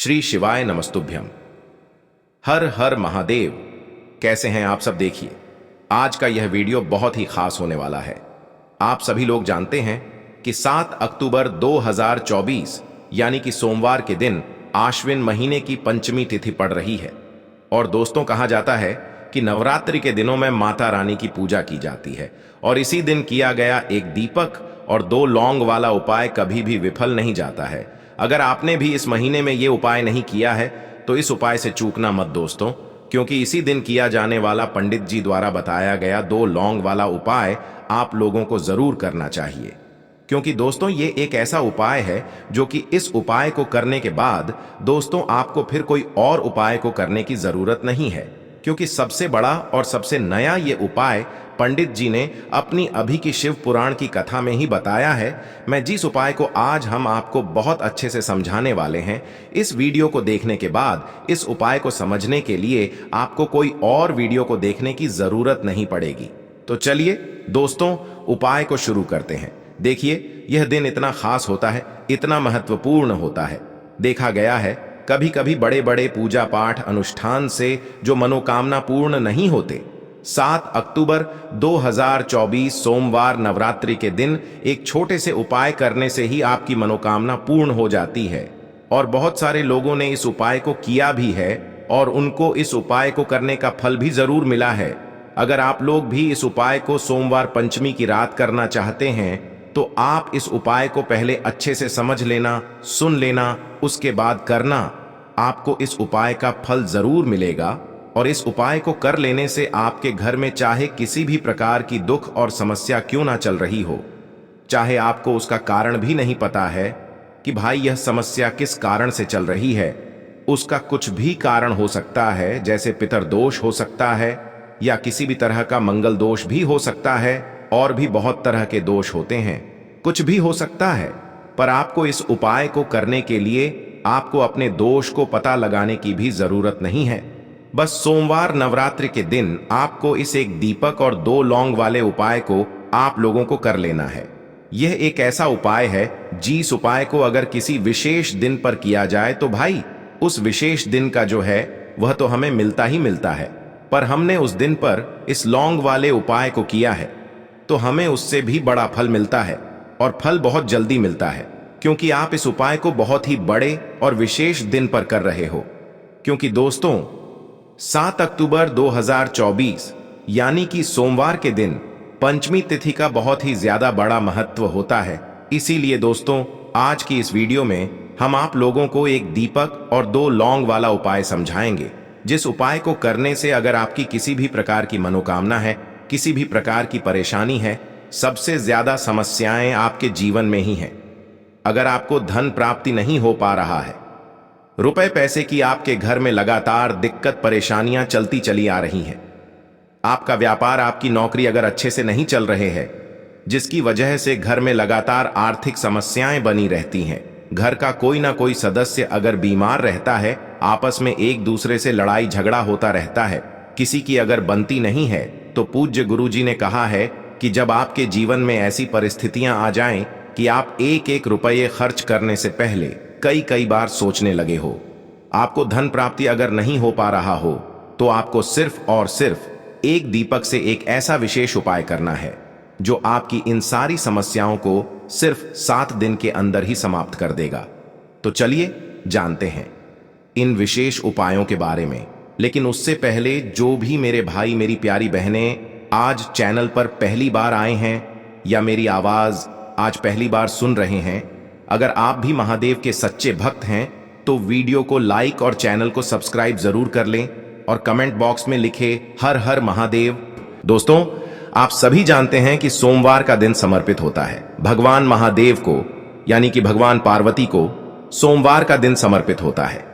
श्री शिवाय नमस्तुभ्यम। हर हर महादेव। कैसे हैं आप सब? देखिए, आज का यह वीडियो बहुत ही खास होने वाला है। आप सभी लोग जानते हैं कि 7 अक्टूबर 2024 यानी कि सोमवार के दिन आश्विन महीने की पंचमी तिथि पड़ रही है। और दोस्तों, कहा जाता है कि नवरात्रि के दिनों में माता रानी की पूजा की जाती है और इसी दिन किया गया एक दीपक और 2 लौंग वाला उपाय कभी भी विफल नहीं जाता है। अगर आपने भी इस महीने में ये उपाय नहीं किया है तो इस उपाय से चूकना मत दोस्तों, क्योंकि इसी दिन किया जाने वाला पंडित जी द्वारा बताया गया 2 लौंग वाला उपाय आप लोगों को जरूर करना चाहिए। क्योंकि दोस्तों, ये एक ऐसा उपाय है जो कि इस उपाय को करने के बाद दोस्तों आपको फिर कोई और उपाय को करने की जरूरत नहीं है, क्योंकि सबसे बड़ा और सबसे नया ये उपाय पंडित जी ने अपनी अभी की शिव पुराण की कथा में ही बताया है। मैं जिस उपाय को आज हम आपको बहुत अच्छे से समझाने वाले हैं, इस वीडियो को देखने के बाद इस उपाय को समझने के लिए आपको कोई और वीडियो को देखने की जरूरत नहीं पड़ेगी। तो चलिए दोस्तों, उपाय को शुरू करते हैं। देखिए, यह दिन इतना खास होता है, इतना महत्वपूर्ण होता है। देखा गया है कभी कभी बड़े बड़े पूजा पाठ अनुष्ठान से जो मनोकामना पूर्ण नहीं होते, 7 अक्टूबर 2024 सोमवार नवरात्रि के दिन एक छोटे से उपाय करने से ही आपकी मनोकामना पूर्ण हो जाती है। और बहुत सारे लोगों ने इस उपाय को किया भी है और उनको इस उपाय को करने का फल भी जरूर मिला है। अगर आप लोग भी इस उपाय को सोमवार पंचमी की रात करना चाहते हैं तो आप इस उपाय को पहले अच्छे से समझ लेना, सुन लेना, उसके बाद करना। आपको इस उपाय का फल जरूर मिलेगा और इस उपाय को कर लेने से आपके घर में चाहे किसी भी प्रकार की दुख और समस्या क्यों ना चल रही हो, चाहे आपको उसका कारण भी नहीं पता है कि भाई यह समस्या किस कारण से चल रही है, उसका कुछ भी कारण हो सकता है, जैसे पितरदोष हो सकता है या किसी भी तरह का मंगल दोष भी हो सकता है, और भी बहुत तरह के दोष होते हैं, कुछ भी हो सकता है। पर आपको इस उपाय को करने के लिए आपको अपने दोष को पता लगाने की भी जरूरत नहीं है। बस सोमवार नवरात्रि के दिन आपको इस एक दीपक और 2 लौंग वाले उपाय को आप लोगों को कर लेना है। यह एक ऐसा उपाय है जिस उपाय को अगर किसी विशेष दिन पर किया जाए तो भाई उस विशेष दिन का जो है वह तो हमें मिलता ही मिलता है, पर हमने उस दिन पर इस लौंग वाले उपाय को किया है तो हमें उससे भी बड़ा फल मिलता है, और फल बहुत जल्दी मिलता है, क्योंकि आप इस उपाय को बहुत ही बड़े और विशेष दिन पर कर रहे हो। क्योंकि दोस्तों, 7 अक्टूबर 2024 यानी कि सोमवार के दिन पंचमी तिथि का बहुत ही ज्यादा बड़ा महत्व होता है। इसीलिए दोस्तों, आज की इस वीडियो में हम आप लोगों को एक दीपक और 2 लौंग वाला उपाय समझाएंगे, जिस उपाय को करने से अगर आपकी किसी भी प्रकार की मनोकामना है, किसी भी प्रकार की परेशानी है, सबसे ज्यादा समस्याएं आपके जीवन में ही हैं। अगर आपको धन प्राप्ति नहीं हो पा रहा है, रुपए पैसे की आपके घर में लगातार दिक्कत परेशानियां चलती चली आ रही हैं, आपका व्यापार, आपकी नौकरी अगर अच्छे से नहीं चल रहे हैं, जिसकी वजह से घर में लगातार आर्थिक समस्याएं बनी रहती हैं, घर का कोई ना कोई सदस्य अगर बीमार रहता है, आपस में एक दूसरे से लड़ाई झगड़ा होता रहता है, किसी की अगर बनती नहीं है, तो पूज्य गुरुजी ने कहा है कि जब आपके जीवन में ऐसी परिस्थितियां आ जाएं कि आप एक एक रुपये खर्च करने से पहले कई कई बार सोचने लगे हो, आपको धन प्राप्ति अगर नहीं हो पा रहा हो, तो आपको सिर्फ और सिर्फ एक दीपक से एक ऐसा विशेष उपाय करना है जो आपकी इन सारी समस्याओं को सिर्फ 7 दिन के अंदर ही समाप्त कर देगा। तो चलिए जानते हैं इन विशेष उपायों के बारे में। लेकिन उससे पहले जो भी मेरे भाई मेरी प्यारी बहनें आज चैनल पर पहली बार आए हैं या मेरी आवाज आज पहली बार सुन रहे हैं, अगर आप भी महादेव के सच्चे भक्त हैं तो वीडियो को लाइक और चैनल को सब्सक्राइब जरूर कर लें और कमेंट बॉक्स में लिखे हर हर महादेव। दोस्तों, आप सभी जानते हैं कि सोमवार का दिन समर्पित होता है भगवान महादेव को, यानी कि भगवान पार्वती को सोमवार का दिन समर्पित होता है।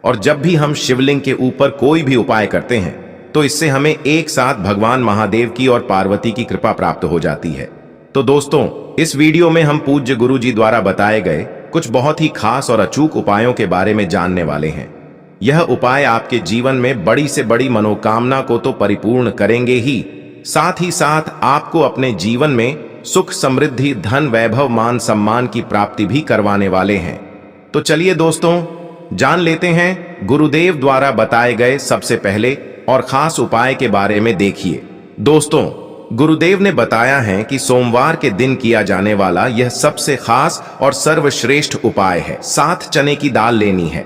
और जब भी हम शिवलिंग के ऊपर कोई भी उपाय करते हैं तो इससे हमें एक साथ भगवान महादेव की और पार्वती की कृपा प्राप्त हो जाती है। तो दोस्तों, इस वीडियो में हम पूज्य गुरु जी द्वारा बताए गए कुछ बहुत ही खास और अचूक उपायों के बारे में जानने वाले हैं। यह उपाय आपके जीवन में बड़ी से बड़ी मनोकामना को तो परिपूर्ण करेंगे ही साथ आपको अपने जीवन में सुख समृद्धि धन वैभव मान सम्मान की प्राप्ति भी करवाने वाले हैं। तो चलिए दोस्तों, जान लेते हैं गुरुदेव द्वारा बताए गए सबसे पहले और खास उपाय के बारे में। देखिए दोस्तों, गुरुदेव ने बताया है कि सोमवार के दिन किया जाने वाला यह सबसे खास और सर्वश्रेष्ठ उपाय है। 7 चने की दाल लेनी है।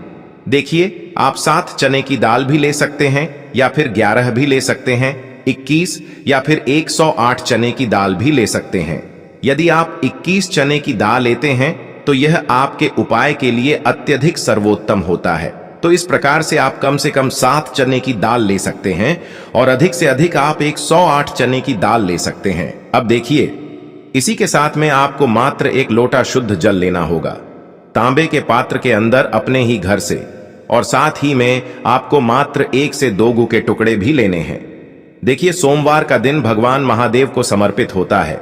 देखिए, आप 7 चने की दाल भी ले सकते हैं या फिर 11 भी ले सकते हैं, 21 या फिर 108 चने की दाल भी ले सकते हैं। यदि आप 21 चने की दाल लेते हैं तो यह आपके उपाय के लिए अत्यधिक सर्वोत्तम होता है। तो इस प्रकार से आप कम से कम 7 चने की दाल ले सकते हैं और अधिक से अधिक आप 108 चने की दाल ले सकते हैं। अब देखिए, इसी के साथ में आपको मात्र 1 लोटा शुद्ध जल लेना होगा, तांबे के पात्र के अंदर अपने ही घर से, और साथ ही में आपको मात्र 1 से 2 गू के टुकड़े भी लेने हैं। देखिए, सोमवार का दिन भगवान महादेव को समर्पित होता है।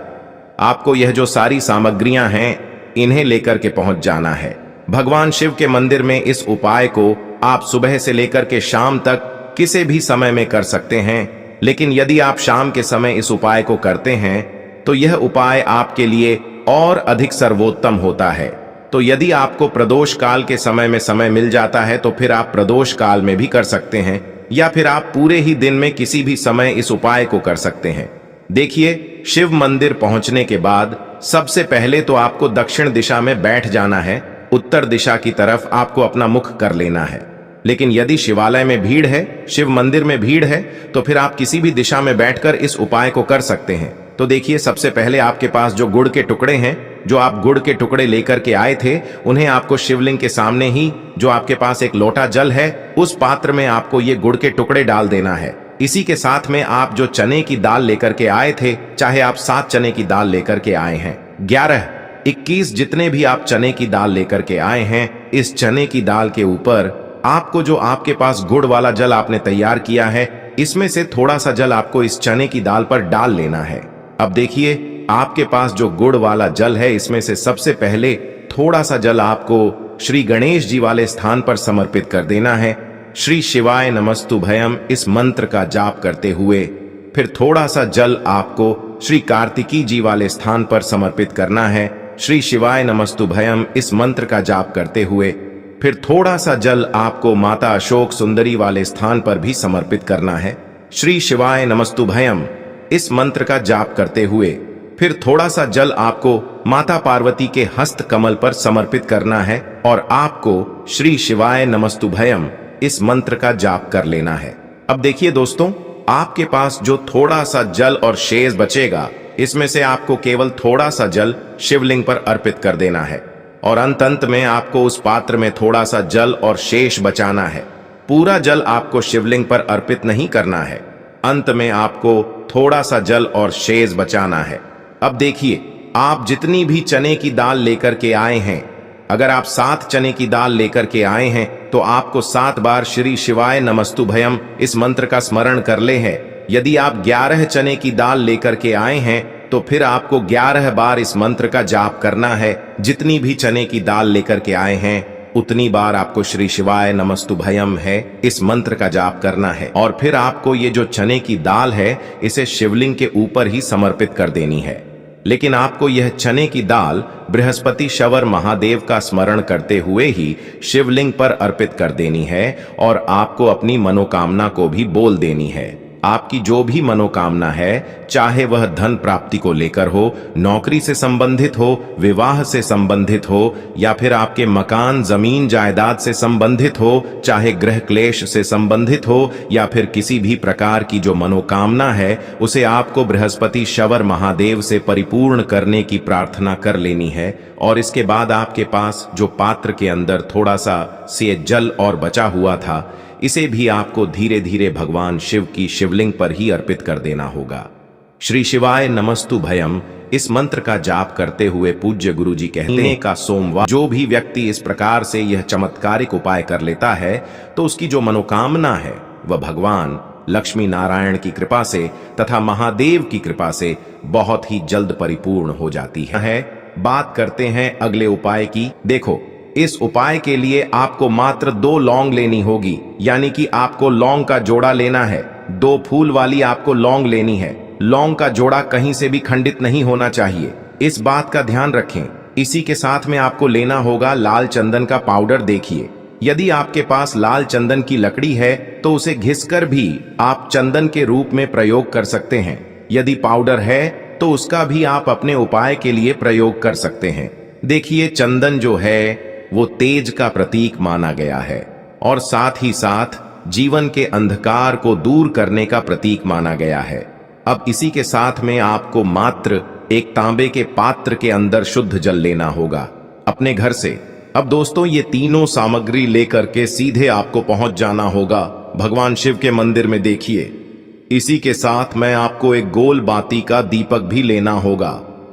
आपको यह जो सारी सामग्रियां हैं इन्हें लेकर के पहुंच जाना है। भगवान शिव के मंदिर में इस उपाय को आप सुबह से लेकर के शाम तक किसी भी समय में कर सकते हैं, लेकिन यदि आप शाम के समय इस उपाय को करते हैं तो यह उपाय आपके लिए और अधिक सर्वोत्तम होता है। तो यदि आपको प्रदोष काल के समय में समय मिल जाता है तो फिर आप प्रदोष काल में भी कर सकते हैं, या फिर आप पूरे ही दिन में किसी भी समय इस उपाय को कर सकते हैं। देखिए, शिव मंदिर पहुंचने के बाद सबसे पहले तो आपको दक्षिण दिशा में बैठ जाना है। उत्तर दिशा की तरफ आपको अपना मुख कर लेना है। लेकिन यदि शिवालय में भीड़ है, शिव मंदिर में भीड़ है, तो फिर आप किसी भी दिशा में बैठकर इस उपाय को कर सकते हैं। तो देखिए, सबसे पहले आपके पास जो गुड़ के टुकड़े हैं, जो आप गुड़ के टुकड़े लेकर के आए थे, उन्हें आपको शिवलिंग के सामने ही, जो आपके पास 1 लोटा जल है, उस पात्र में आपको ये गुड़ के टुकड़े डाल देना है। इसी के साथ में आप जो चने की दाल लेकर के आए थे, चाहे आप 7 चने की दाल लेकर के आए हैं, 11, 21 जितने भी आप चने की दाल लेकर के आए हैं, इस चने की दाल के ऊपर आपको जो आपके पास गुड़ वाला जल आपने तैयार किया है, इसमें से थोड़ा सा जल आपको इस चने की दाल पर डाल लेना है। अब देखिए, आपके पास जो गुड़ वाला जल है, इसमें से सबसे पहले थोड़ा सा जल आपको श्री गणेश जी वाले स्थान पर समर्पित कर देना है। श्री शिवाय नमस्तुभयम इस मंत्र का जाप करते हुए फिर थोड़ा सा जल आपको श्री कार्तिकी जी वाले स्थान पर समर्पित करना है। श्री शिवाय नमस्तुभयम इस मंत्र का जाप करते हुए फिर थोड़ा सा जल आपको माता अशोक सुंदरी वाले स्थान पर भी समर्पित करना है। श्री शिवाय नमस्तुभयम इस मंत्र का जाप करते हुए फिर थोड़ा सा जल आपको माता पार्वती के हस्त कमल पर समर्पित करना है और आपको श्री शिवाय नमस्तुभयम इस मंत्र का जाप कर लेना है। अब देखिए दोस्तों, आपके पास जो थोड़ा सा जल और शेष बचेगा, इसमें से आपको केवल थोड़ा सा जल शिवलिंग पर अर्पित कर देना है और अंत में आपको उस पात्र में थोड़ा सा जल और शेष बचाना है। पूरा जल आपको शिवलिंग पर अर्पित नहीं करना है, अंत में आपको थोड़ा सा जल और शेष बचाना है। अब देखिए, आप जितनी भी चने की दाल लेकर के आए हैं, अगर आप 7 चने की दाल लेकर के आए हैं तो आपको 7 बार श्री शिवाय नमस्तुभयम इस मंत्र का स्मरण कर ले है। यदि आप 11 चने की दाल लेकर के आए हैं तो फिर आपको 11 बार इस मंत्र का जाप करना है। जितनी भी चने की दाल लेकर के आए हैं उतनी बार आपको श्री शिवाय नमस्तुभयम है इस मंत्र का जाप करना है और फिर आपको ये जो चने की दाल है इसे शिवलिंग के ऊपर ही समर्पित कर देनी है। लेकिन आपको यह चने की दाल बृहस्पति शवर महादेव का स्मरण करते हुए ही शिवलिंग पर अर्पित कर देनी है और आपको अपनी मनोकामना को भी बोल देनी है। आपकी जो भी मनोकामना है, चाहे वह धन प्राप्ति को लेकर हो, नौकरी से संबंधित हो, विवाह से संबंधित हो, या फिर आपके मकान जमीन जायदाद से संबंधित हो, चाहे गृह क्लेश से संबंधित हो, या फिर किसी भी प्रकार की जो मनोकामना है उसे आपको बृहस्पति शवर महादेव से परिपूर्ण करने की प्रार्थना कर लेनी है। और इसके बाद आपके पास जो पात्र के अंदर थोड़ा सा से जल और बचा हुआ था, इसे भी आपको धीरे धीरे भगवान शिव की शिवलिंग पर ही अर्पित कर देना होगा। श्री शिवाय नमस्तुभयम इस मंत्र का जाप करते हुए पूज्य गुरु जी कहते हैं का सोमवार जो भी व्यक्ति इस प्रकार से यह चमत्कारिक उपाय कर लेता है तो उसकी जो मनोकामना है वह भगवान लक्ष्मी नारायण की कृपा से तथा महादेव की कृपा से बहुत ही जल्द परिपूर्ण हो जाती है। बात करते हैं अगले उपाय की। देखो, इस उपाय के लिए आपको मात्र 2 लौंग लेनी होगी, यानी कि आपको लौंग का जोड़ा लेना है। 2 फूल वाली आपको लौंग लेनी है। लौंग का जोड़ा कहीं से भी खंडित नहीं होना चाहिए, इस बात का ध्यान रखें। इसी के साथ में आपको लेना होगा लाल चंदन का पाउडर। देखिए, यदि आपके पास लाल चंदन की लकड़ी है तो उसे घिसकर भी आप चंदन के रूप में प्रयोग कर सकते हैं। यदि पाउडर है तो उसका भी आप अपने उपाय के लिए प्रयोग कर सकते हैं। देखिए, चंदन जो है वो तेज का प्रतीक माना गया है और साथ ही साथ जीवन के अंधकार को दूर करने का प्रतीक माना गया है। अब इसी के साथ में आपको मात्र एक तांबे के पात्र के अंदर शुद्ध जल लेना होगा अपने घर से। अब दोस्तों, ये तीनों सामग्री लेकर के सीधे आपको पहुंच जाना होगा भगवान शिव के मंदिर में। देखिए, इसी के साथ में आपको एक गोल बाती का दीपक भी लेना होगा।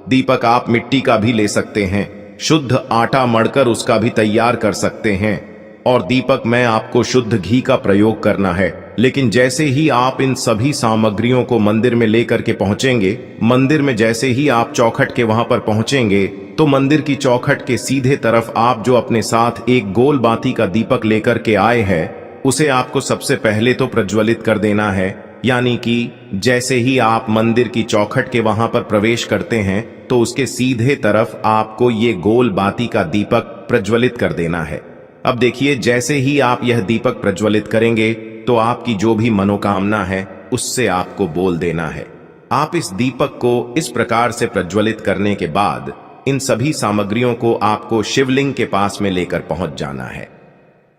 दीपक आप मिट्टी का भी ले सकते हैं, शुद्ध आटा मढ़कर उसका भी तैयार कर सकते हैं। और दीपक में आपको शुद्ध घी का प्रयोग करना है। लेकिन जैसे ही आप इन सभी सामग्रियों को मंदिर में लेकर के पहुंचेंगे, मंदिर में जैसे ही आप चौखट के वहां पर पहुंचेंगे तो मंदिर की चौखट के सीधे तरफ आप जो अपने साथ एक गोल बाती का दीपक लेकर के आए हैं, उसे आपको सबसे पहले तो प्रज्वलित कर देना है। यानी कि जैसे ही आप मंदिर की चौखट के वहां पर प्रवेश करते हैं तो उसके सीधे तरफ आपको ये गोल बाती का दीपक प्रज्वलित कर देना है। अब देखिए, जैसे ही आप यह दीपक प्रज्वलित करेंगे तो आपकी जो भी मनोकामना है उससे आपको बोल देना है। आप इस दीपक को इस प्रकार से प्रज्वलित करने के बाद इन सभी सामग्रियों को आपको शिवलिंग के पास में लेकर पहुंच जाना है।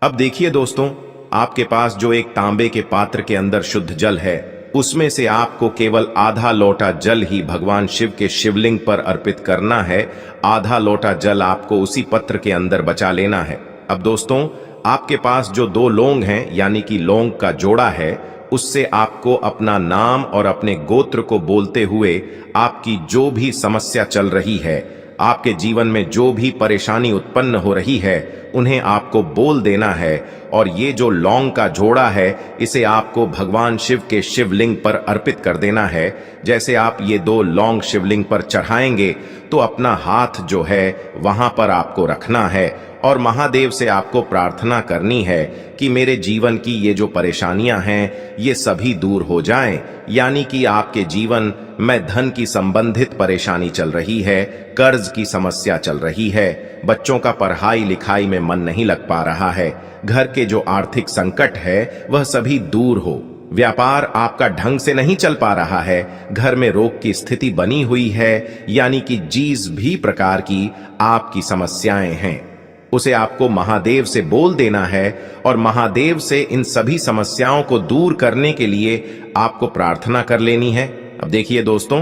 अब देखिए दोस्तों, आपके पास जो एक तांबे के पात्र के अंदर शुद्ध जल है, उसमें से आपको केवल आधा लोटा जल ही भगवान शिव के शिवलिंग पर अर्पित करना है। आधा लोटा जल आपको उसी पत्र के अंदर बचा लेना है। अब दोस्तों, आपके पास जो 2 लौंग हैं, यानी कि लौंग का जोड़ा है, उससे आपको अपना नाम और अपने गोत्र को बोलते हुए आपकी जो भी समस्या चल रही है, आपके जीवन में जो भी परेशानी उत्पन्न हो रही है, उन्हें आपको बोल देना है। और ये जो लौंग का जोड़ा है, इसे आपको भगवान शिव के शिवलिंग पर अर्पित कर देना है। जैसे आप ये 2 लौंग शिवलिंग पर चढ़ाएंगे तो अपना हाथ जो है वहां पर आपको रखना है और महादेव से आपको प्रार्थना करनी है कि मेरे जीवन की ये जो परेशानियां हैं ये सभी दूर हो जाएं। यानी कि आपके जीवन में धन की संबंधित परेशानी चल रही है, कर्ज की समस्या चल रही है, बच्चों का पढ़ाई लिखाई में मन नहीं लग पा रहा है, घर के जो आर्थिक संकट है वह सभी दूर हो, व्यापार आपका ढंग से नहीं चल पा रहा है, घर में रोग की स्थिति बनी हुई है, यानी कि जिस भी प्रकार की आपकी समस्याएं हैं उसे आपको महादेव से बोल देना है और महादेव से इन सभी समस्याओं को दूर करने के लिए आपको प्रार्थना कर लेनी है। अब देखिए दोस्तों,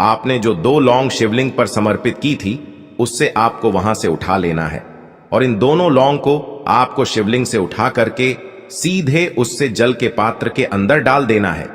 आपने जो 2 लौंग शिवलिंग पर समर्पित की थी उससे आपको वहां से उठा लेना है और इन दोनों लौंग को आपको शिवलिंग से उठा करके सीधे उससे जल के पात्र के अंदर डाल देना है।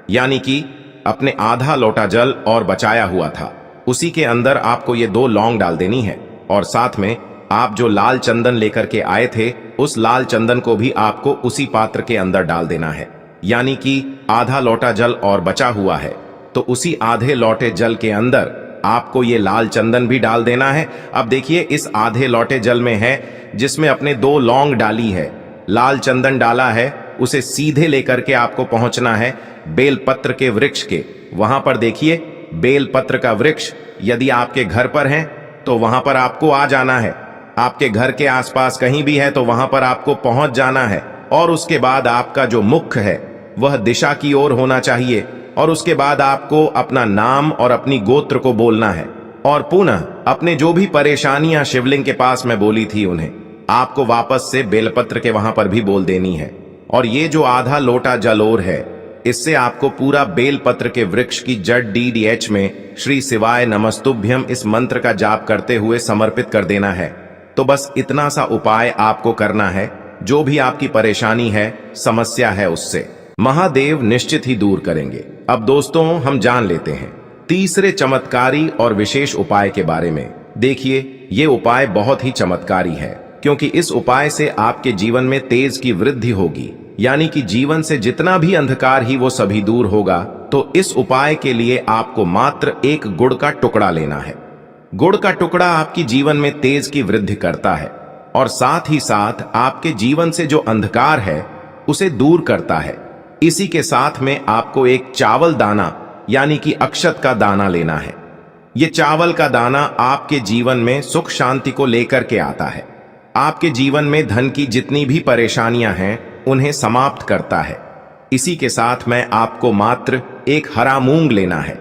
यानी कि अपने आधा लोटा जल और बचाया हुआ था उसी के अंदर आपको ये 2 लौंग डाल देनी है और साथ में आप जो लाल चंदन लेकर के आए थे उस लाल चंदन को भी आपको उसी पात्र के अंदर डाल देना है। यानी कि आधा लोटा जल और बचा हुआ है तो उसी आधे लोटे जल के अंदर आपको ये लाल चंदन भी डाल देना है। अब देखिए, इस आधे लोटे जल में है जिसमें अपने 2 लौंग डाली है, लाल चंदन डाला है, उसे सीधे लेकर के आपको पहुंचना है बेलपत्र के वृक्ष के। वहां पर देखिए, बेलपत्र का वृक्ष यदि आपके घर पर है तो वहां पर आपको आ जाना है। आपके घर के आसपास कहीं भी है तो वहां पर आपको पहुंच जाना है और उसके बाद आपका जो मुख है वह दिशा की ओर होना चाहिए और उसके बाद आपको अपना नाम और अपनी गोत्र को बोलना है और पुनः अपने जो भी परेशानियां शिवलिंग के पास में बोली थी उन्हें आपको वापस से बेलपत्र के वहां पर भी बोल देनी है। और ये जो आधा लोटा जल और है, इससे आपको पूरा बेलपत्र के वृक्ष की जड़ DDH में श्री शिवाय नमस्तुभ्यम इस मंत्र का जाप करते हुए समर्पित कर देना है। तो बस इतना सा उपाय आपको करना है। जो भी आपकी परेशानी है, समस्या है, उससे महादेव निश्चित ही दूर करेंगे। अब दोस्तों, हम जान लेते हैं तीसरे चमत्कारी और विशेष उपाय के बारे में। देखिए, ये उपाय बहुत ही चमत्कारी है क्योंकि इस उपाय से आपके जीवन में तेज की वृद्धि होगी, यानी कि जीवन से जितना भी अंधकार ही वो सभी दूर होगा। तो इस उपाय के लिए आपको मात्र एक गुड़ का टुकड़ा लेना है। गुड़ का टुकड़ा आपकी जीवन में तेज की वृद्धि करता है और साथ ही साथ आपके जीवन से जो अंधकार है उसे दूर करता है। इसी के साथ में आपको एक चावल दाना यानी कि अक्षत का दाना लेना है। ये चावल का दाना आपके जीवन में सुख शांति को लेकर के आता है। आपके जीवन में धन की जितनी भी परेशानियां हैं उन्हें समाप्त करता है। इसी के साथ मैं आपको मात्र एक हरा मूंग लेना है।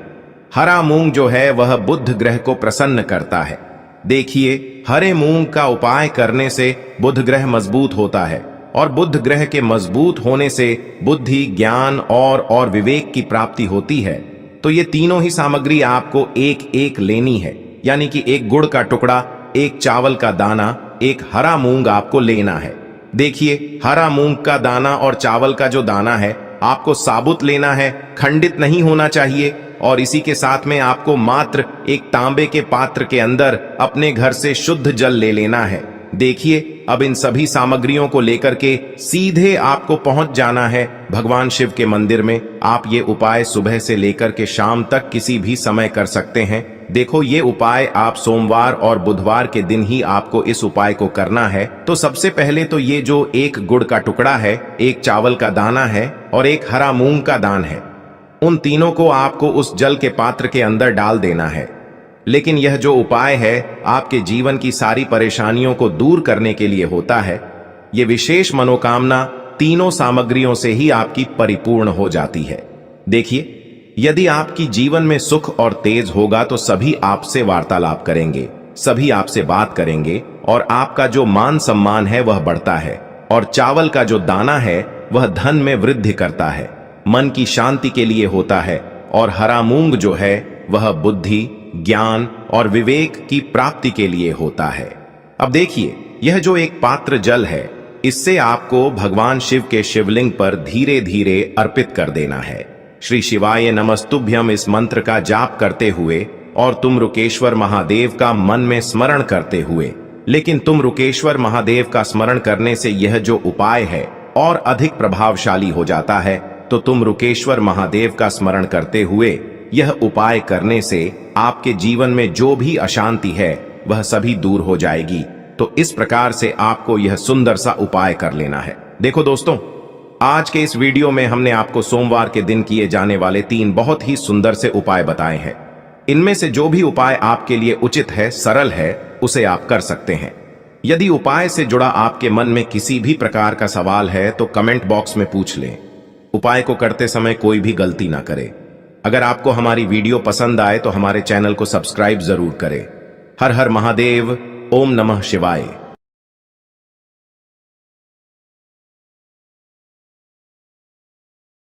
हरा मूंग जो है वह बुध ग्रह को प्रसन्न करता है। देखिए, हरे मूंग का उपाय करने से बुध ग्रह मजबूत होता है और बुध ग्रह के मजबूत होने से बुद्धि, ज्ञान और विवेक की प्राप्ति होती है। तो ये तीनों ही सामग्री आपको एक एक लेनी है, यानी कि एक गुड़ का टुकड़ा, एक चावल का दाना, एक हरा मूंग आपको लेना है। देखिए, हरा मूंग का दाना और चावल का जो दाना है आपको साबुत लेना है, खंडित नहीं होना चाहिए। और इसी के साथ में आपको मात्र एक तांबे के पात्र के अंदर अपने घर से शुद्ध जल ले लेना है। देखिए, अब इन सभी सामग्रियों को लेकर के सीधे आपको पहुंच जाना है भगवान शिव के मंदिर में। आप ये उपाय सुबह से लेकर के शाम तक किसी भी समय कर सकते हैं। देखो, ये उपाय आप सोमवार और बुधवार के दिन ही आपको इस उपाय को करना है। तो सबसे पहले तो ये जो एक गुड़ का टुकड़ा है, एक चावल का दाना है और एक हरा मूंग का दान है, उन तीनों को आपको उस जल के पात्र के अंदर डाल देना है। लेकिन यह जो उपाय है आपके जीवन की सारी परेशानियों को दूर करने के लिए होता है। ये विशेष मनोकामना तीनों सामग्रियों से ही आपकी परिपूर्ण हो जाती है। देखिए, यदि आपकी जीवन में सुख और तेज होगा तो सभी आपसे वार्तालाप करेंगे, सभी आपसे बात करेंगे और आपका जो मान सम्मान है वह बढ़ता है। और चावल का जो दाना है वह धन में वृद्धि करता है, मन की शांति के लिए होता है। और हरा मूंग जो है वह बुद्धि, ज्ञान और विवेक की प्राप्ति के लिए होता है। अब देखिए, यह जो एक पात्र जल है, इससे आपको भगवान शिव के शिवलिंग पर धीरे धीरे अर्पित कर देना है। श्री शिवाय नमस्तुभ्यम इस मंत्र का जाप करते हुए और तुम रुकेश्वर महादेव का मन में स्मरण करते हुए। लेकिन तुम रुकेश्वर महादेव का स्मरण करने से यह जो उपाय है और अधिक प्रभावशाली हो जाता है। तो तुम रुकेश्वर महादेव का स्मरण करते हुए यह उपाय करने से आपके जीवन में जो भी अशांति है वह सभी दूर हो जाएगी। तो इस प्रकार से आपको यह सुंदर सा उपाय कर लेना है। देखो दोस्तों, आज के इस वीडियो में हमने आपको सोमवार के दिन किए जाने वाले 3 बहुत ही सुंदर से उपाय बताए हैं। इनमें से जो भी उपाय आपके लिए उचित है, सरल है, उसे आप कर सकते हैं। यदि उपाय से जुड़ा आपके मन में किसी भी प्रकार का सवाल है तो कमेंट बॉक्स में पूछ लें। उपाय को करते समय कोई भी गलती ना करें। अगर आपको हमारी वीडियो पसंद आए तो हमारे चैनल को सब्सक्राइब जरूर करें। हर हर महादेव, ओम नमः शिवाय।